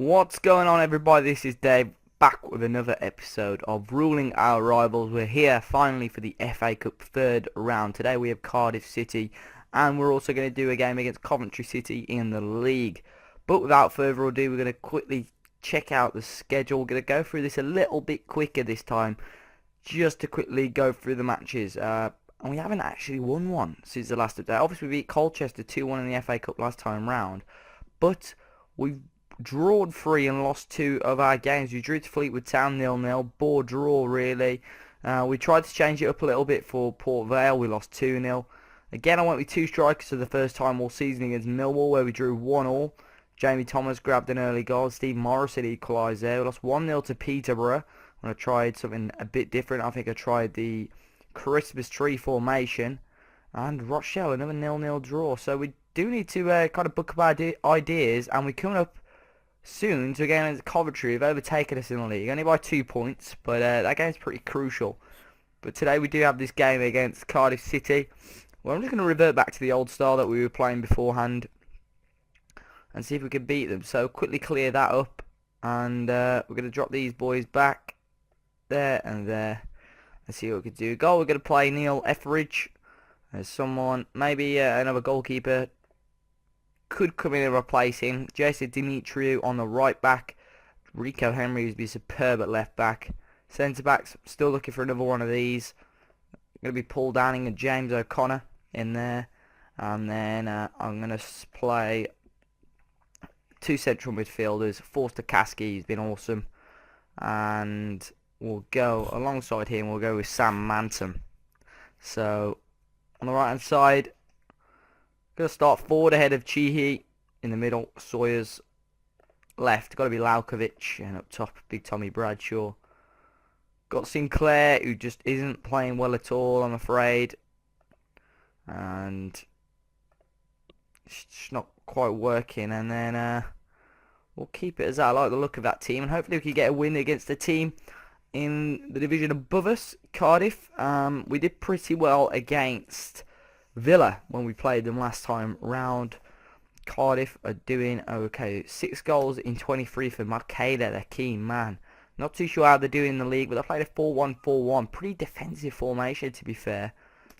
What's going on, everybody? This is Dave, back with another episode of Ruling Our Rivals. We're here finally for the FA Cup third round. Today we have Cardiff City, and we're also going to do a game against Coventry City in the league. But without further ado, we're going to quickly check out the schedule. We're going to go through this a little bit quicker this time, just to quickly go through the matches. And we haven't actually won one since the last update. Obviously, we beat Colchester 2-1 in the FA Cup last time round, but we've drawn 3 and lost 2 of our games. We drew to Fleetwood Town 0-0, bore draw really. We tried to change it up a little bit for Port Vale, we lost 2-0. Again, I went with 2 strikers for the first time all season against Millwall, where we drew 1-1. Jamie Thomas grabbed an early goal, Steve Morrison equalised there. We lost 1-0 to Peterborough when I tried something a bit different. I think I tried the Christmas tree formation. And Rochelle, another 0-0 draw. So we do need to kind of book up our ideas, and we're coming up soon to a game against Coventry. Have overtaken us in the league, only by 2 points, but that game's pretty crucial. But today we do have this game against Cardiff City. Well, I'm just going to revert back to the old style that we were playing beforehand and see if we can beat them. So quickly clear that up, and we're going to drop these boys back there and there and see what we can do. Goal, we're going to play Neil Etheridge as someone, maybe another goalkeeper could come in and replace him. Jason Dimitriou on the right back. Rico Henry would be superb at left back. Centre backs, still looking for another one of these. Going to be Paul Downing and James O'Connor in there. And then I'm going to play 2 central midfielders. Forster Kasky, he's been awesome. And we'll go alongside him, we'll go with Sam Manton. So on the right hand side, going to start forward ahead of Chihi. In the middle, Sawyers. Left, got to be Laukovic. And up top, Big Tommy Bradshaw. Got Sinclair, who just isn't playing well at all, I'm afraid. And it's just not quite working. And then we'll keep it as that. I like the look of that team. And hopefully we can get a win against the team in the division above us, Cardiff. We did pretty well against Villa when we played them last time round. Cardiff are doing okay. 6 goals in 23 for Marqueda, their key man. Not too sure how they're doing in the league, but they played a 4-1-4-1. Pretty defensive formation, to be fair.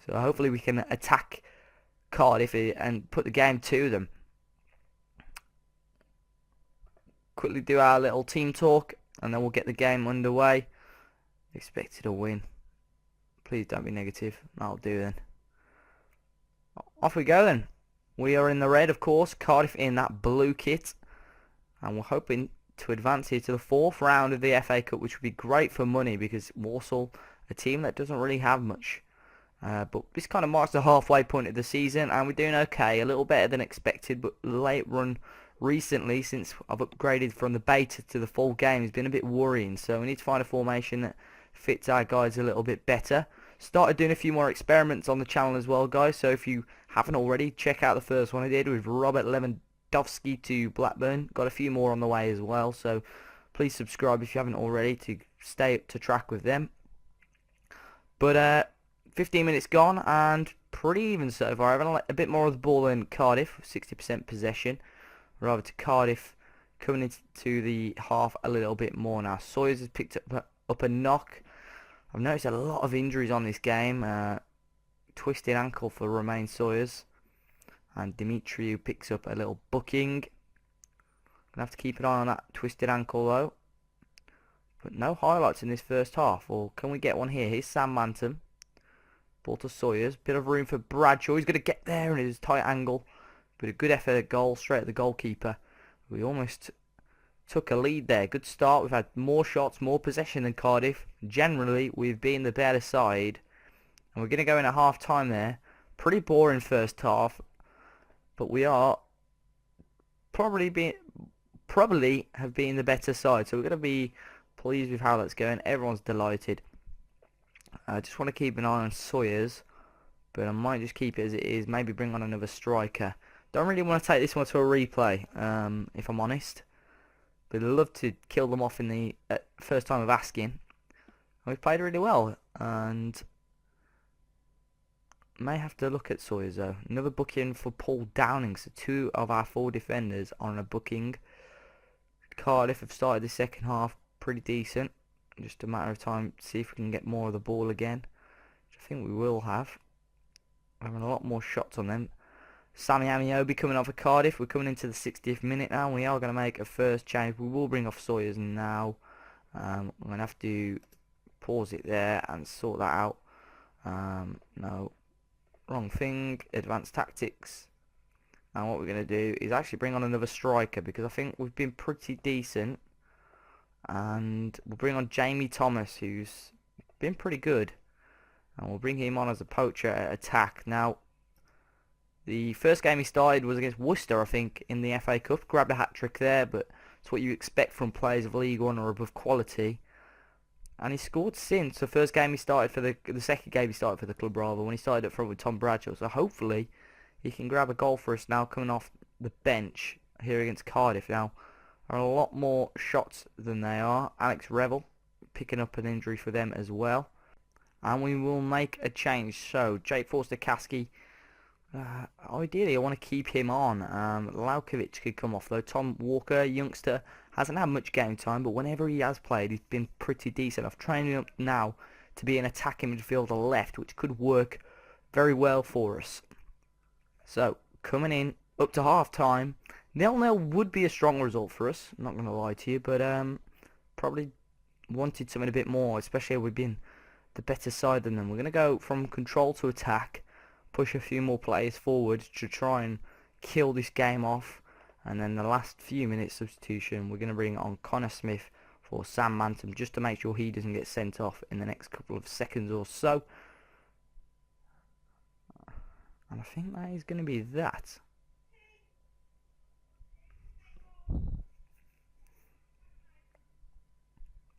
So hopefully we can attack Cardiff and put the game to them. Quickly do our little team talk, and then we'll get the game underway. Expected a win. Please don't be negative. That'll do then. Off we go then. We are in the red, of course. Cardiff in that blue kit. And we're hoping to advance here to the 4th round of the FA Cup, which would be great for money because Walsall, a team that doesn't really have much. But this kind of marks the halfway point of the season, and we're doing okay. A little better than expected, but late run recently, since I've upgraded from the beta to the full game, has been a bit worrying. So we need to find a formation that fits our guys a little bit better. Started doing a few more experiments on the channel as well, guys, so if you haven't already, check out the first one I did with Robert Lewandowski to Blackburn. Got a few more on the way as well, so please subscribe if you haven't already to stay up to track with them. But 15 minutes gone and pretty even so far. Having a bit more of the ball than Cardiff, 60% possession. Rather to Cardiff coming into the half a little bit more now. Sawyers has picked up a knock. I've noticed a lot of injuries on this game. Twisted ankle for Romain Sawyers. And Dimitriou picks up a little booking. Gonna have to keep an eye on that twisted ankle though. But no highlights in this first half. Or can we get one here? Here's Sam Manton. Ball to Sawyers. Bit of room for Bradshaw. He's going to get there in his tight angle. But a good effort at goal. Straight at the goalkeeper. We almost took a lead there. Good start. We've had more shots, more possession than Cardiff. Generally, we've been the better side. And we're going to go in at half time there. Pretty boring first half. But we are probably have been the better side. So we're going to be pleased with how that's going. Everyone's delighted. I just want to keep an eye on Sawyers. But I might just keep it as it is. Maybe bring on another striker. Don't really want to take this one to a replay, if I'm honest. But I'd love to kill them off in the first time of asking. We've played really well, and may have to look at Sawyers though. Another booking for Paul Downing, so 2 of our 4 defenders on a booking. Cardiff have started the second half pretty decent. Just a matter of time to see if we can get more of the ball again, which I think we will have. We're having a lot more shots on them. Sammy Amiobi coming off of Cardiff. We're coming into the 60th minute now, and we are going to make a first change. We will bring off Sawyers now. I'm going to have to pause it there and sort that out. No, wrong thing. Advanced tactics. And what we're going to do is actually bring on another striker, because I think we've been pretty decent. And we'll bring on Jamie Thomas, who's been pretty good. And we'll bring him on as a poacher at attack. Now, the first game he started was against Worcester, I think, in the FA Cup. Grabbed a hat-trick there, but it's what you expect from players of League 1 or above quality. And he scored since. The first game he started for the second game he started for the club, rather, when he started up front with Tom Bradshaw. So hopefully he can grab a goal for us now, coming off the bench here against Cardiff. Now, are a lot more shots than they are. Alex Revel picking up an injury for them as well. And we will make a change. So, Jake Forster-Caskey, ideally I want to keep him on. Laukovic could come off though. Tom Walker, youngster, hasn't had much game time, but whenever he has played, he's been pretty decent. I've trained him up now to be an attacking midfielder left, which could work very well for us. So, coming in up to half time. 0-0 would be a strong result for us, I'm not going to lie to you, but probably wanted something a bit more, especially if we've been the better side than them. We're going to go from control to attack, push a few more players forward to try and kill this game off, and then the last few minutes substitution, we're going to bring on Connor Smith for Sam Manton, just to make sure he doesn't get sent off in the next couple of seconds or so. And I think that is going to be that.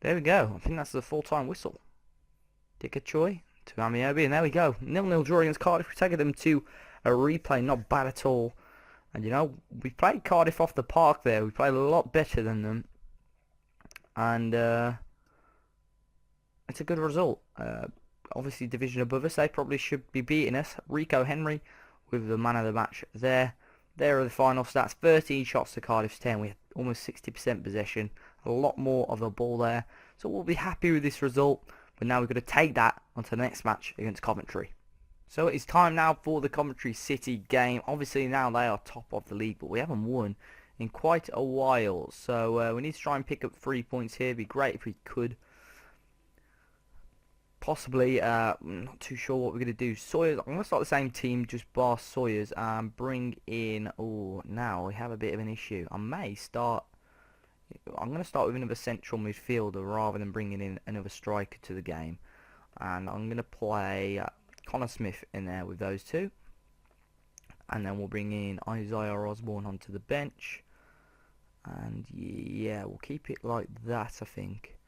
There we go. I think that's the full-time whistle. Dika Choi to Amiobi, and there we go. 0-0 draw against Cardiff. We're taking them to a replay. Not bad at all. And you know, we played Cardiff off the park there. We played a lot better than them. And it's a good result. Obviously, division above us, they probably should be beating us. Rico Henry with the man of the match there. There are the final stats. 13 shots to Cardiff's 10. We had almost 60% possession. A lot more of the ball there. So we'll be happy with this result. But now we've got to take that onto the next match against Coventry. So it's time now for the Coventry City game. Obviously now they are top of the league, but we haven't won in quite a while. So we need to try and pick up 3 points here. It'd be great if we could. Possibly, I'm not too sure what we're going to do. Sawyers, I'm going to start the same team, just bar Sawyers, and bring in, oh, now we have a bit of an issue. I'm going to start with another central midfielder rather than bringing in another striker to the game. And I'm going to play Connor Smith in there with those two. And then we'll bring in Isaiah Osborne onto the bench. And yeah, we'll keep it like that, I think.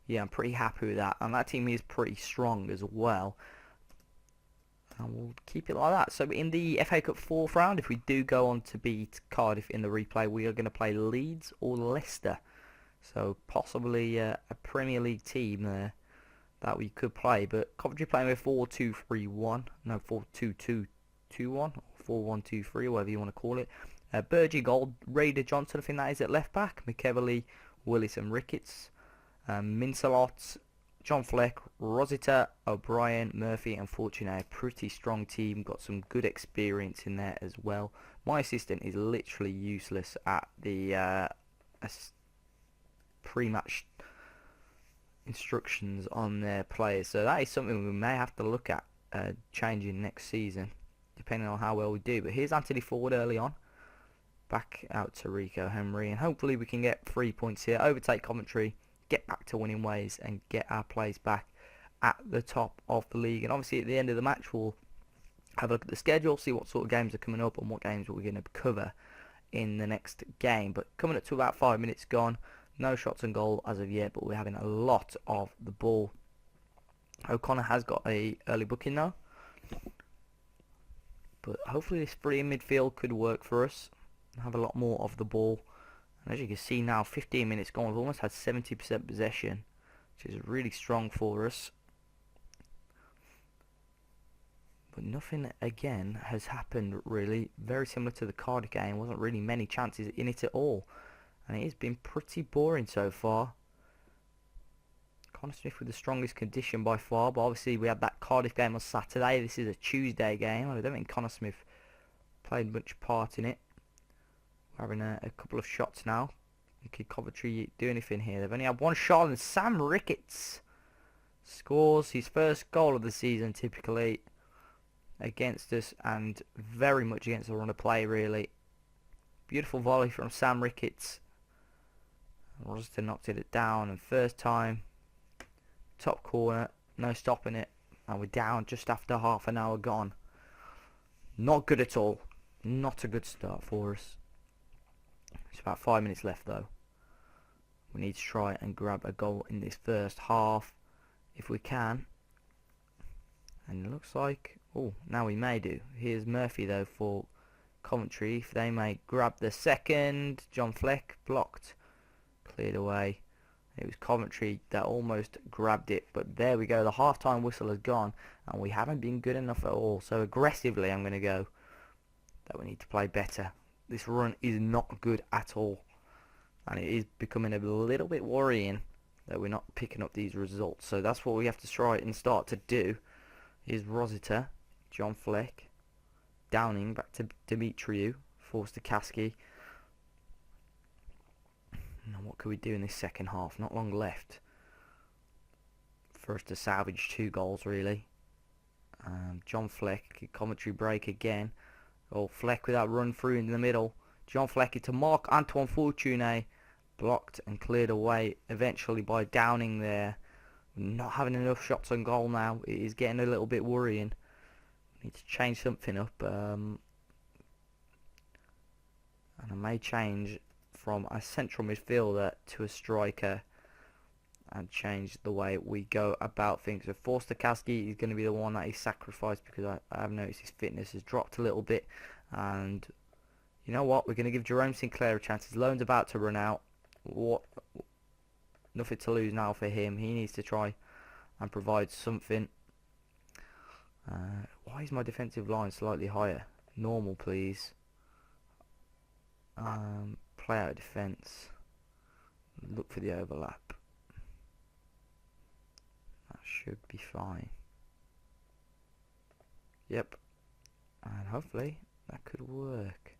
Yeah, I'm pretty happy with that. And that team is pretty strong as well. And we'll keep it like that. So in the FA Cup 4th round, if we do go on to beat Cardiff in the replay, we are going to play Leeds or Leicester. So possibly a Premier League team there that we could play. But Coventry playing with 4-2-3-1. No, 4-2-2-2-1. Or 4-1-2-3, whatever you want to call it. Burgee Gold, Raider Johnson, I think that is at left back. McEverly, Willis and Ricketts. Mincelot, John Fleck, Rosita, O'Brien, Murphy and Fortuné. Pretty strong team, got some good experience in there as well. My assistant is literally useless at the pre-match instructions on their players, so that is something we may have to look at changing next season, depending on how well we do. But here's Anthony Ford early on, back out to Rico Henry, and hopefully we can get 3 points here, overtake Coventry, get back to winning ways and get our place back at the top of the league. And obviously at the end of the match we'll have a look at the schedule, see what sort of games are coming up and what games we're going to cover in the next game. But coming up to about 5 minutes gone, no shots on goal as of yet, but we're having a lot of the ball. O'Connor has got a early booking now, but hopefully this free in midfield could work for us and have a lot more of the ball. And as you can see now, 15 minutes gone, we've almost had 70% possession, which is really strong for us. But nothing, again, has happened really. Very similar to the Cardiff game, wasn't really many chances in it at all. and it has been pretty boring so far. Connor Smith with the strongest condition by far, but obviously we had that Cardiff game on Saturday. This is a Tuesday game. I don't think Connor Smith played much part in it. We're having a couple of shots now. Could Coventry do anything here? They've only had one shot, and Sam Ricketts scores his first goal of the season, typically against us, and very much against the run of play, really. Beautiful volley from Sam Ricketts. Rossiter knocked it down, and first time, top corner, no stopping it, and we're down just after half an hour gone. Not good at all. Not a good start for us. It's about 5 minutes left though. We need to try and grab a goal in this first half if we can. And it looks like, oh, now we may do. Here's Murphy though for Coventry. If they may grab the second. John Fleck blocked, cleared away. It was Coventry that almost grabbed it, but there we go. The half-time whistle has gone, and we haven't been good enough at all. So aggressively, I'm going to go that we need to play better. This run is not good at all, and it is becoming a little bit worrying that we're not picking up these results. So that's what we have to try and start to do. Is Rossiter, John Fleck, Downing back to Dimitriou, forced to Kasky. Now what could we do in this second half? Not long left for us to salvage 2 goals, really. John Fleck, Coventry break again. Oh, Fleck with that run through in the middle. John Fleck into Marc Antoine Fortuné, blocked and cleared away eventually by Downing there. Not having enough shots on goal now. It is getting a little bit worrying. We need to change something up. And I may change from a central midfielder to a striker and change the way we go about things. So Forster Kasky is going to be the one that is sacrificed, because I have noticed his fitness has dropped a little bit. And you know what? We're going to give Jerome Sinclair a chance. His loan's about to run out. Nothing to lose now for him. He needs to try and provide something. Why is my defensive line slightly higher? Normal, please. Play out of defence. Look for the overlap. That should be fine. Yep. And hopefully that could work.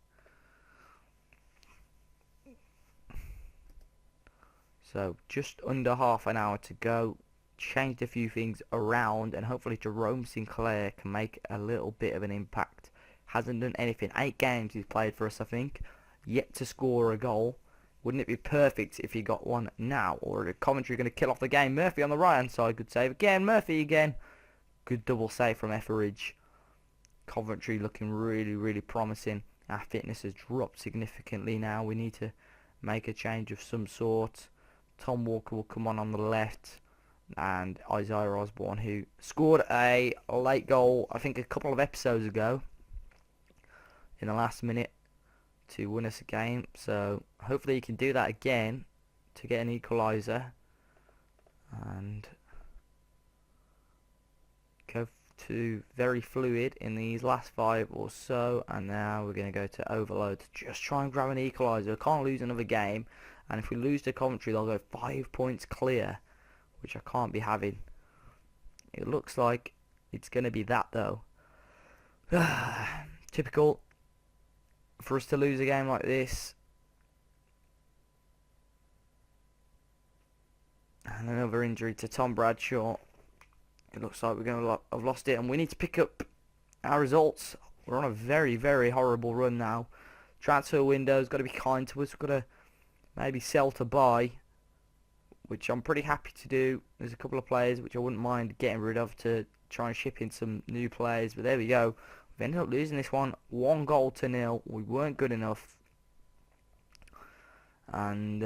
So just under half an hour to go. Changed a few things around, and hopefully Jerome Sinclair can make a little bit of an impact. Hasn't done anything. 8 games he's played for us, I think. Yet to score a goal. Wouldn't it be perfect if he got one now? Or are Coventry going to kill off the game? Murphy on the right hand side. Good save again. Murphy again. Good double save from Etheridge. Coventry looking really, really promising. Our fitness has dropped significantly now. We need to make a change of some sort. Tom Walker will come on the left. And Isaiah Osborne, who scored a late goal, I think a couple of episodes ago, in the last minute to win us a game. So hopefully he can do that again to get an equaliser and go to very fluid in these last 5 or so. And now we're going to go to overload to just try and grab an equaliser. Can't lose another game, and if we lose to Coventry they'll go 5 points clear, which I can't be having. It looks like it's going to be that though. Typical for us to lose a game like this. And another injury to Tom Bradshaw. It looks like we're going to have lost it, and we need to pick up our results. We're on a very, very horrible run now. Transfer window's got to be kind to us. We've got to maybe sell to buy, which I'm pretty happy to do. There's a couple of players which I wouldn't mind getting rid of to try and ship in some new players, but there we go. We've ended up losing this one 1-0. We weren't good enough, and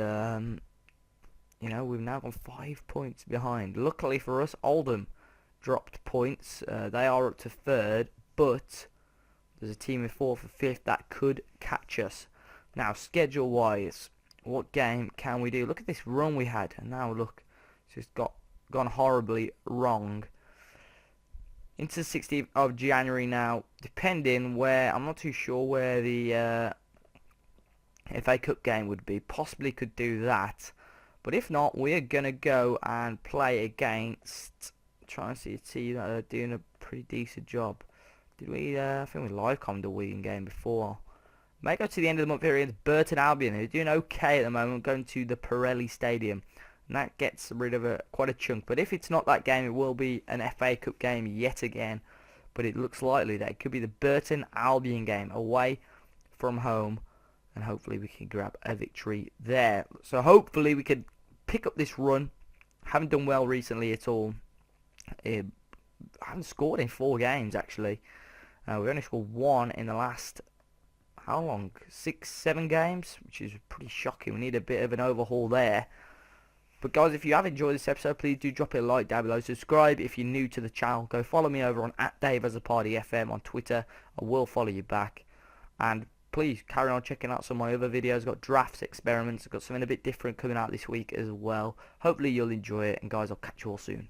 you know, we've now gone 5 points behind. Luckily for us, Oldham dropped points. They are up to 3rd, but there's a team in 4th or 5th that could catch us. Now, schedule wise, what game can we do? Look at this run we had, and now look, it's just gone horribly wrong. Into the 16th of January now, depending where, I'm not too sure where the FA Cup game would be. Possibly could do that. But if not, we're going to go and play against, try and see a team that are doing a pretty decent job. Did we, I think we live-commed a Wigan game before. May go to the end of the month here against Burton Albion, who are doing okay at the moment, going to the Pirelli Stadium. And that gets rid of quite a chunk. But if it's not that game, it will be an FA Cup game yet again. But it looks likely that it could be the Burton Albion game, away from home. And hopefully we can grab a victory there. So hopefully we could pick up this run. Haven't done well recently at all. I haven't scored in 4 games actually. We only scored 1 in the last, how long? 6, 7 games, which is pretty shocking. We need a bit of an overhaul there. But guys, if you have enjoyed this episode, please do drop it a like down below. Subscribe if you're new to the channel. Go follow me over on @DaveAsAPartyFM on Twitter. I will follow you back. And please carry on checking out some of my other videos. I've got drafts, experiments. I've got something a bit different coming out this week as well. Hopefully you'll enjoy it. And guys, I'll catch you all soon.